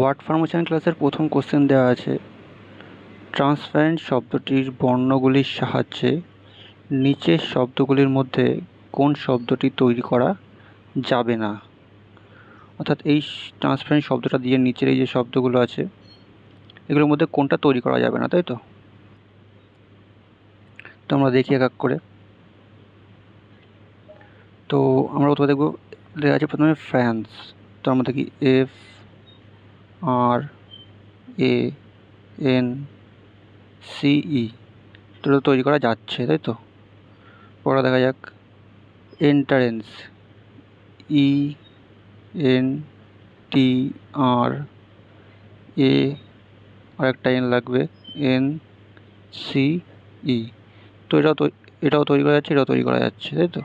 Word formation ক্লাসের প্রথম question দেওয়া আছে, ট্রান্সপারেন্ট শব্দটির বর্ণগুলির সাহায্যে নিচের শব্দগুলির মধ্যে কোন শব্দটি তৈরি করা যাবে না। অর্থাৎ এই ট্রান্সপারেন্ট শব্দটা দিয়ে নিচের এই যে শব্দগুলো আছে এগুলোর মধ্যে কোনটা তৈরি করা যাবে না, তাই তো? আমরা দেখি এক এক করে। তো আমরা প্রথমে দেখব, লেখা আছে প্রথমে ফ্রান্স। তো আমরা দেখি FRANCE, তো এটা তৈরি করা যাচ্ছে, তাই তো? পরে দেখা যাক এন্টারেন্স, ENTRA, আর একটা এন লাগবে, NCE, তো এটাও তৈরি করা যাচ্ছে, এটাও তৈরি করা যাচ্ছে, তাই তো?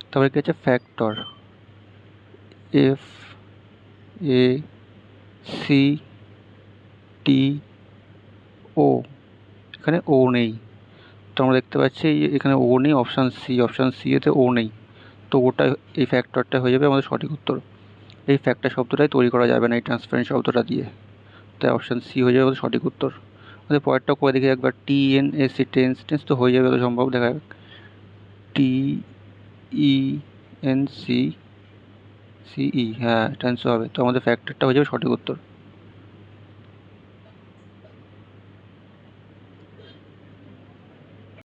তারপরে কি আছে ফ্যাক্টর, FACTO, এখানে ও নেই, তো আমরা দেখতে পাচ্ছি এখানে ও নেই, অপশান সি এতে ও নেই, তো ওটা এই ফ্যাক্টরটা হয়ে যাবে আমাদের সঠিক উত্তর। এই ফ্যাক্টর শব্দটাই তৈরি করা যাবে না এই ট্রান্সপারেন্ট শব্দটা দিয়ে, তাই অপশান সি হয়ে যাবে আমাদের সঠিক উত্তর। আমাদের পরেরটা করে দেখি একবার, TNSC, টেন্স তো হয়ে যাবে, তো সম্ভব। দেখা যাক TENCCE, হ্যাঁ টেন্স হবে, তো আমাদের ফ্যাক্টরটা হয়ে যাবে সঠিক উত্তর।